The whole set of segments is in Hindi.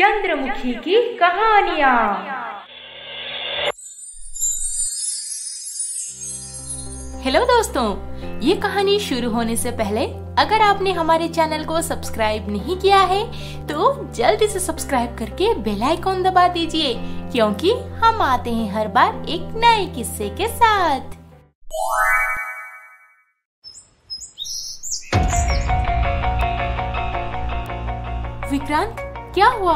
चंद्रमुखी की कहानियाँ। हेलो दोस्तों, ये कहानी शुरू होने से पहले अगर आपने हमारे चैनल को सब्सक्राइब नहीं किया है तो जल्दी से सब्सक्राइब करके बेल आइकॉन दबा दीजिए, क्योंकि हम आते हैं हर बार एक नए किस्से के साथ। विक्रांत, क्या हुआ?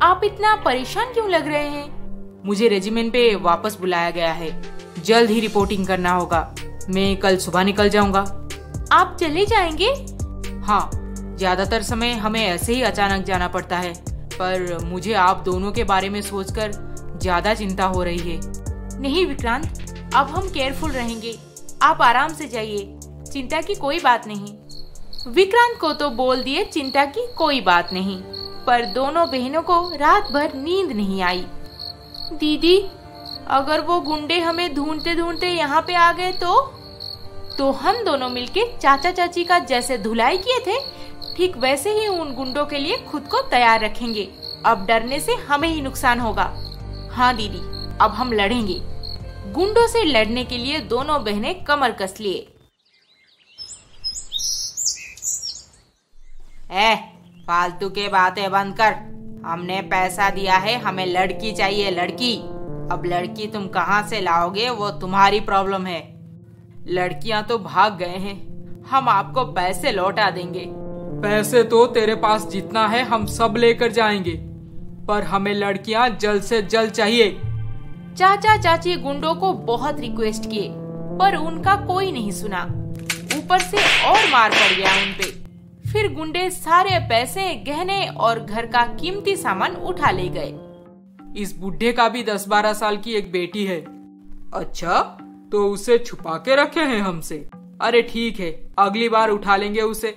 आप इतना परेशान क्यों लग रहे हैं? मुझे रेजिमेंट पे वापस बुलाया गया है। जल्द ही रिपोर्टिंग करना होगा। मैं कल सुबह निकल जाऊंगा। आप चले जाएंगे? हाँ, ज्यादातर समय हमें ऐसे ही अचानक जाना पड़ता है, पर मुझे आप दोनों के बारे में सोचकर ज्यादा चिंता हो रही है। नहीं विक्रांत, अब हम केयरफुल रहेंगे। आप आराम से जाइए, चिंता की कोई बात नहीं। विक्रांत को तो बोल दिए चिंता की कोई बात नहीं, पर दोनों बहनों को रात भर नींद नहीं आई। दीदी, अगर वो गुंडे हमें ढूंढते ढूंढते यहाँ पे आ गए तो हम दोनों मिलके चाचा चाची का जैसे धुलाई किए थे, ठीक वैसे ही उन गुंडों के लिए खुद को तैयार रखेंगे। अब डरने से हमें ही नुकसान होगा। हाँ दीदी, अब हम लड़ेंगे। गुंडों से लड़ने के लिए दोनों बहनें कमर कस लिए। फालतू के बातें बंद कर। हमने पैसा दिया है, हमें लड़की चाहिए, लड़की। अब लड़की तुम कहाँ से लाओगे वो तुम्हारी प्रॉब्लम है। लड़कियां तो भाग गए हैं, हम आपको पैसे लौटा देंगे। पैसे तो तेरे पास जितना है हम सब लेकर जाएंगे, पर हमें लड़कियां जल्द से जल्द चाहिए। चाचा चाची गुंडों को बहुत रिक्वेस्ट किए, पर उनका कोई नहीं सुना। ऊपर से और मार पड़ गया उन पे। फिर गुंडे सारे पैसे, गहने और घर का कीमती सामान उठा ले गए। इस बुढ़े का भी 10-12 साल की एक बेटी है। अच्छा, तो उसे छुपा के रखे हैं हमसे। अरे ठीक है, अगली बार उठा लेंगे उसे।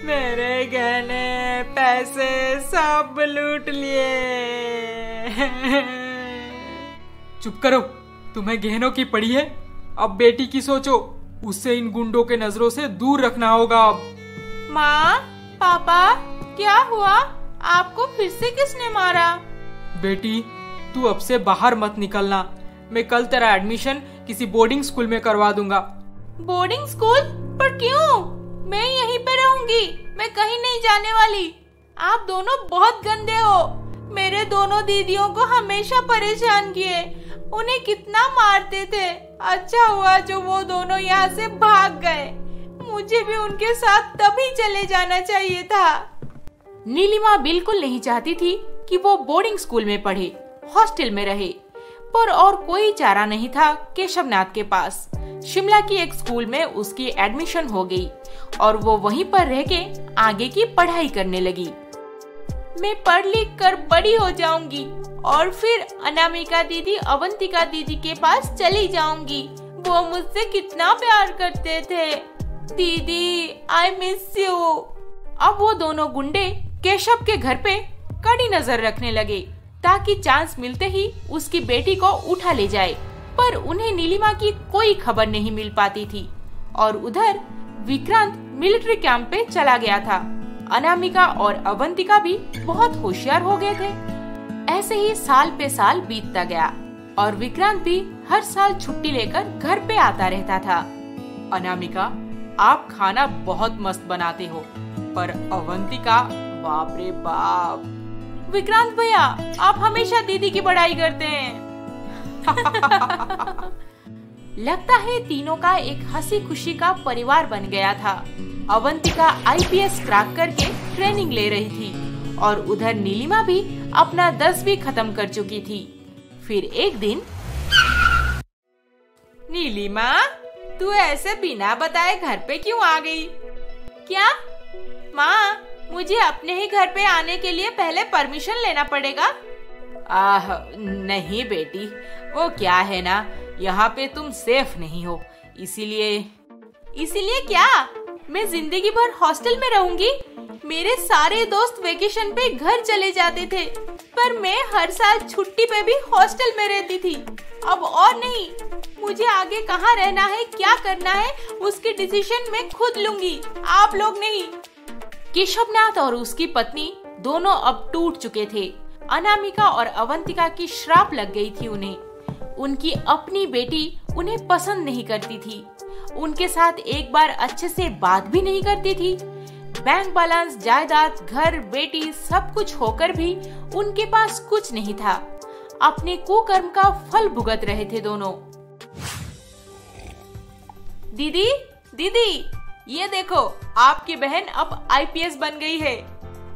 मेरे गहने पैसे सब लूट लिए। चुप करो, तुम्हें गहनों की पड़ी है। अब बेटी की सोचो, उससे इन गुंडों के नजरों से दूर रखना होगा। अब माँ, पापा, क्या हुआ? आपको फिर से किसने मारा? बेटी, तू अब से बाहर मत निकलना। मैं कल तेरा एडमिशन किसी बोर्डिंग स्कूल में करवा दूंगा। Boarding school? पर क्यों? मैं यहीं पे रहूंगी, मैं कहीं नहीं जाने वाली। आप दोनों बहुत गंदे हो। मेरे दोनों दीदियों को हमेशा परेशान किए, उन्हें कितना मारते थे। अच्छा हुआ जो वो दोनों यहाँ से भाग गए। मुझे भी उनके साथ तभी चले जाना चाहिए था। नीलिमा बिल्कुल नहीं चाहती थी कि वो बोर्डिंग स्कूल में पढ़े, हॉस्टल में रहे, पर और कोई चारा नहीं था केशवनाथ के पास। शिमला की एक स्कूल में उसकी एडमिशन हो गई और वो वहीं पर रह के आगे की पढ़ाई करने लगी। मैं पढ़ लिख कर बड़ी हो जाऊंगी और फिर अनामिका दीदी, अवंतिका दीदी के पास चली जाऊंगी। वो मुझसे कितना प्यार करते थे। दीदी, आई मिस यू। अब वो दोनों गुंडे केशव के घर पे कड़ी नजर रखने लगे, ताकि चांस मिलते ही उसकी बेटी को उठा ले जाए। पर उन्हें नीलिमा की कोई खबर नहीं मिल पाती थी और उधर विक्रांत मिलिट्री कैंप पे चला गया था। अनामिका और अवंतिका भी बहुत होशियार हो गए थे। ऐसे ही साल पे साल बीतता गया और विक्रांत भी हर साल छुट्टी लेकर घर पे आता रहता था। अनामिका, आप खाना बहुत मस्त बनाते हो, पर अवंतिका, बाप रे बाप। विक्रांत भैया, आप हमेशा दीदी की बड़ाई करते हैं। लगता है तीनों का एक हंसी खुशी का परिवार बन गया था। अवंतिका IPS क्रैक करके ट्रेनिंग ले रही थी और उधर नीलिमा भी अपना 10वीं खत्म कर चुकी थी। फिर एक दिन, नीलिमा, तू ऐसे बिना बताए घर पे क्यों आ गई? क्या? माँ, मुझे अपने ही घर पे आने के लिए पहले परमिशन लेना पड़ेगा। नहीं बेटी, वो क्या है ना, यहाँ पे तुम सेफ नहीं हो, इसीलिए क्या? मैं जिंदगी भर हॉस्टल में रहूंगी? मेरे सारे दोस्त वेकेशन पे घर चले जाते थे, पर मैं हर साल छुट्टी पे भी हॉस्टल में रहती थी। अब और नहीं, मुझे आगे कहाँ रहना है, क्या करना है, उसकी डिसीजन मैं खुद लूंगी, आप लोग नहीं। केशवनाथ और उसकी पत्नी दोनों अब टूट चुके थे। अनामिका और अवंतिका की श्राप लग गई थी उन्हें। उनकी अपनी बेटी उन्हें पसंद नहीं करती थी, उनके साथ एक बार अच्छे से बात भी नहीं करती थी। बैंक बैलेंस, जायदाद, घर, बेटी सब कुछ होकर भी उनके पास कुछ नहीं था। अपने कुकर्म का फल भुगत रहे थे दोनों। दीदी, दीदी, ये देखो आपकी बहन अब आईपीएस बन गई है।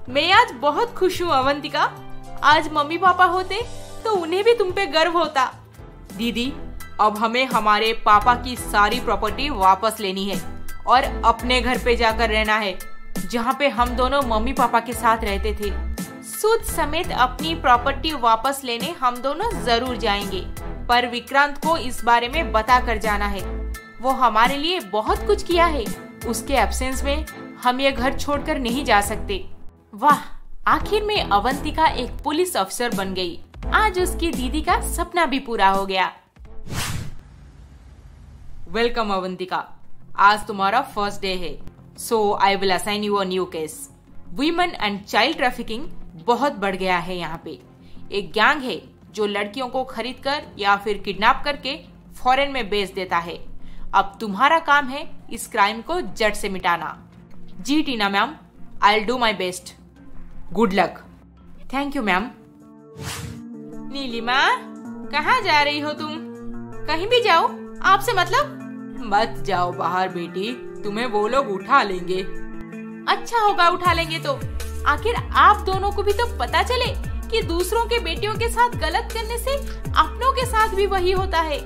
मैं आज बहुत खुश हूँ अवंतिका। आज मम्मी पापा होते तो उन्हें भी तुम पे गर्व होता। दीदी, अब हमें हमारे पापा की सारी प्रॉपर्टी वापस लेनी है और अपने घर पे जाकर रहना है, जहाँ पे हम दोनों मम्मी पापा के साथ रहते थे। सूद समेत अपनी प्रॉपर्टी वापस लेने हम दोनों जरूर जाएंगे, पर विक्रांत को इस बारे में बता कर जाना है। वो हमारे लिए बहुत कुछ किया है, उसके एब्सेंस में हम ये घर छोड़कर नहीं जा सकते। वाह, आखिर में अवंतिका एक पुलिस अफसर बन गई। आज उसकी दीदी का सपना भी पूरा हो गया। वेलकम अवंतिका, आज तुम्हारा फर्स्ट डे है, so I will assign you a new case. Women and child trafficking बहुत बढ़ गया है यहाँ पे। एक गैंग है जो लड़कियों को खरीद कर या फिर किडनैप करके फॉरेन में बेच देता है। अब तुम्हारा काम है इस क्राइम को जड़ से मिटाना। जी Tina ma'am, I will do my best. Good luck. Thank you ma'am. Nilima, कहाँ जा रही हो तुम? कहीं भी जाओ, आपसे मतलब। मत जाओ बाहर बेटी, तुम्हें वो लोग उठा लेंगे। अच्छा होगा उठा लेंगे तो। आखिर आप दोनों को भी तो पता चले कि दूसरों के बेटियों के साथ गलत करने से अपनों के साथ भी वही होता है।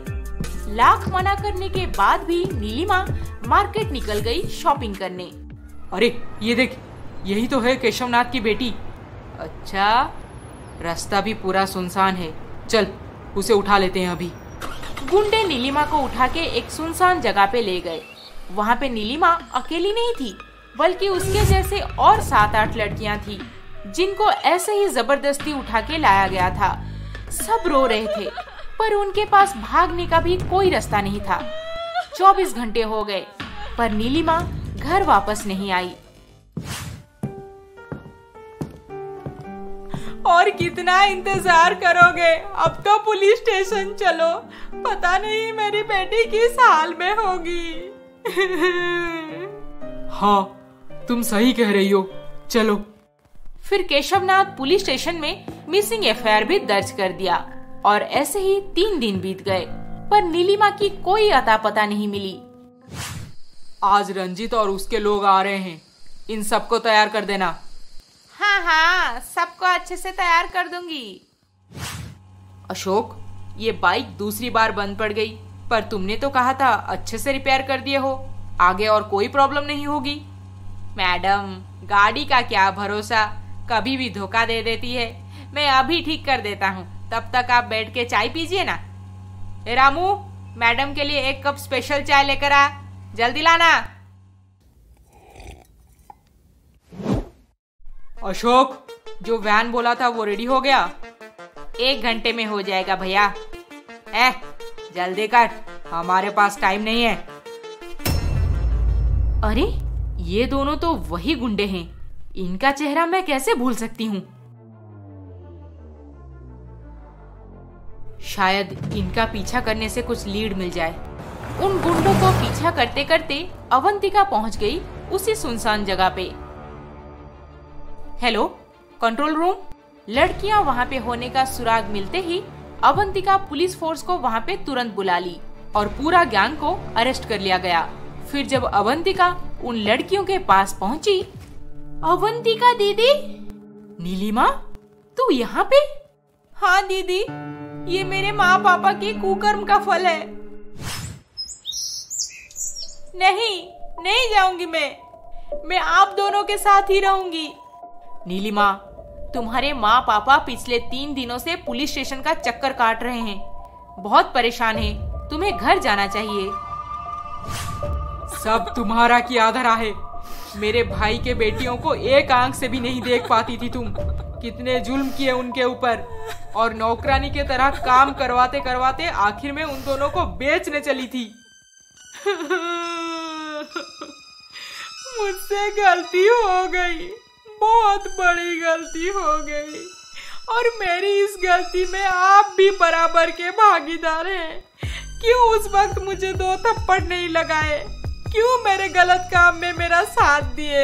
लाख मना करने के बाद भी नीलिमा मार्केट निकल गई शॉपिंग करने। अरे ये देख, यही तो है केशवनाथ की बेटी। अच्छा, रास्ता भी पूरा सुनसान है, चल उसे उठा लेते हैं अभी। गुंडे नीलिमा को उठा के एक सुनसान जगह पे ले गए। वहाँ पे नीलिमा अकेली नहीं थी, बल्कि उसके जैसे और 7-8 लड़कियां थी, जिनको ऐसे ही जबरदस्ती उठा के लाया गया था। सब रो रहे थे, पर उनके पास भागने का भी कोई रास्ता नहीं था। 24 घंटे हो गए, पर नीलिमा घर वापस नहीं आई। और कितना इंतजार करोगे? अब तो पुलिस स्टेशन चलो, पता नहीं मेरी बेटी किस हाल में होगी। हाँ, तुम सही कह रही हो, चलो। फिर केशवनाथ पुलिस स्टेशन में मिसिंग एफआईआर भी दर्ज कर दिया और ऐसे ही 3 दिन बीत गए, पर नीलिमा की कोई अता पता नहीं मिली। आज रंजीत और उसके लोग आ रहे हैं, इन सबको तैयार कर देना। हाँ हाँ, सबको अच्छे से तैयार कर दूंगी। अशोक, ये बाइक दूसरी बार बंद पड़ गई, पर तुमने तो कहा था अच्छे से रिपेयर कर दिए हो, आगे और कोई प्रॉब्लम नहीं होगी। मैडम, गाड़ी का क्या भरोसा, कभी भी धोखा दे देती है। मैं अभी ठीक कर देता हूँ, तब तक आप बैठ के चाय पीजिए ना। ए रामू, मैडम के लिए 1 कप स्पेशल चाय लेकर आ, जल्दी लाना। अशोक, जो वैन बोला था वो रेडी हो गया? 1 घंटे में हो जाएगा भैया। जल्दी कर, हमारे पास टाइम नहीं है। अरे, ये दोनों तो वही गुंडे हैं, इनका चेहरा मैं कैसे भूल सकती हूँ। शायद इनका पीछा करने से कुछ लीड मिल जाए। उन गुंडों को पीछा करते करते अवंतिका पहुंच गई उसी सुनसान जगह पे। Hello, control room. लड़कियां वहां पे होने का सुराग मिलते ही अवंतिका पुलिस फोर्स को वहां पे तुरंत बुला ली और पूरा गैंग को अरेस्ट कर लिया गया। फिर जब अवंतिका उन लड़कियों के पास पहुंची, अवंतिका दीदी। नीलिमा, तू यहाँ पे? हाँ दीदी, ये मेरे माँ पापा के कुकर्म का फल है। नहीं जाऊंगी मैं आप दोनों के साथ ही रहूंगी। नीलिमा, तुम्हारे माँ पापा पिछले 3 दिनों से पुलिस स्टेशन का चक्कर काट रहे हैं, बहुत परेशान हैं, तुम्हें घर जाना चाहिए। सब तुम्हारा किया धरा है। मेरे भाई के बेटियों को एक आंख से भी नहीं देख पाती थी तुम। कितने जुल्म किए उनके ऊपर, और नौकरानी के तरह काम करवाते करवाते आखिर में उन दोनों को बेचने चली थी। मुझसे गलती हो गई, बहुत बड़ी गलती हो गई, और मेरी इस गलती में आप भी बराबर के भागीदार हैं। क्यों उस वक्त मुझे 2 थप्पड़ नहीं लगाए? क्यों मेरे गलत काम में मेरा साथ दिए?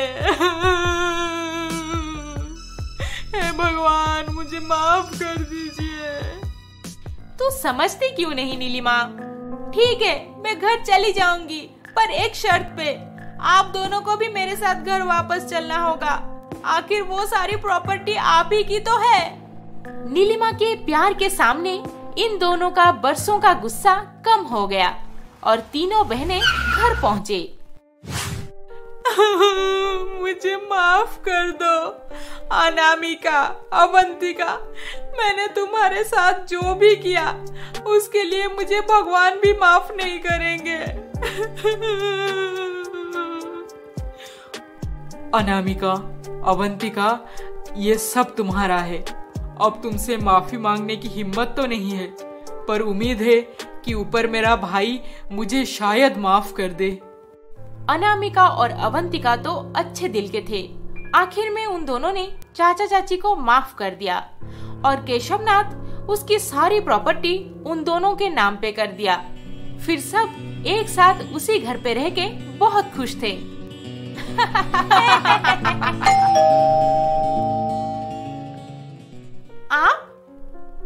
हे भगवान, मुझे माफ कर दीजिए। तू समझती क्यों नहीं नीलिमा? ठीक है, मैं घर चली जाऊंगी, पर एक शर्त पे। आप दोनों को भी मेरे साथ घर वापस चलना होगा। आखिर वो सारी प्रॉपर्टी आप ही की तो है। नीलिमा के प्यार के सामने इन दोनों का बरसों का गुस्सा कम हो गया और तीनों बहनें घर पहुँचे। मुझे माफ कर दो अनामिका, अवंतिका। मैंने तुम्हारे साथ जो भी किया उसके लिए मुझे भगवान भी माफ नहीं करेंगे। अनामिका, अवंतिका, ये सब तुम्हारा है। अब तुमसे माफी मांगने की हिम्मत तो नहीं है, पर उम्मीद है कि ऊपर मेरा भाई मुझे शायद माफ कर दे। अनामिका और अवंतिका तो अच्छे दिल के थे। आखिर में उन दोनों ने चाचा चाची को माफ कर दिया और केशवनाथ उसकी सारी प्रॉपर्टी उन दोनों के नाम पे कर दिया। फिर सब एक साथ उसी घर पे रह के बहुत खुश थे।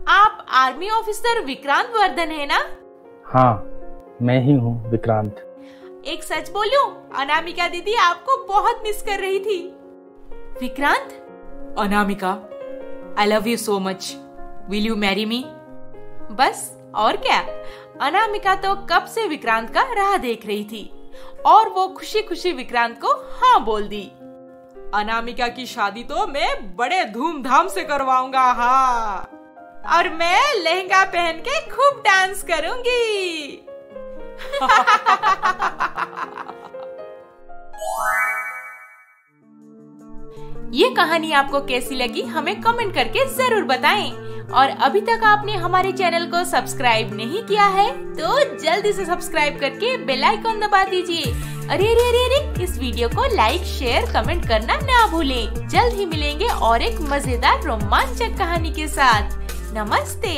आप आर्मी ऑफिसर विक्रांत वर्धन है ना? हाँ, मैं ही हूँ विक्रांत। एक सच बोलूं, अनामिका दीदी आपको बहुत मिस कर रही थी। Vikrant, Anamika, I love you so much. Will you marry me? बस और क्या। अनामिका तो कब से विक्रांत का राह देख रही थी और वो खुशी खुशी विक्रांत को हाँ बोल दी। अनामिका की शादी तो मैं बड़े धूमधाम से करवाऊंगा। हाँ, और मैं लहंगा पहन के खूब डांस करूंगी। ये कहानी आपको कैसी लगी हमें कमेंट करके जरूर बताएं। और अभी तक आपने हमारे चैनल को सब्सक्राइब नहीं किया है तो जल्दी से सब्सक्राइब करके बेल आइकॉन दबा दीजिए। अरे अरे अरे अरे, इस वीडियो को लाइक, शेयर, कमेंट करना ना भूलें। जल्द ही मिलेंगे और एक मजेदार रोमांचक कहानी के साथ। नमस्ते।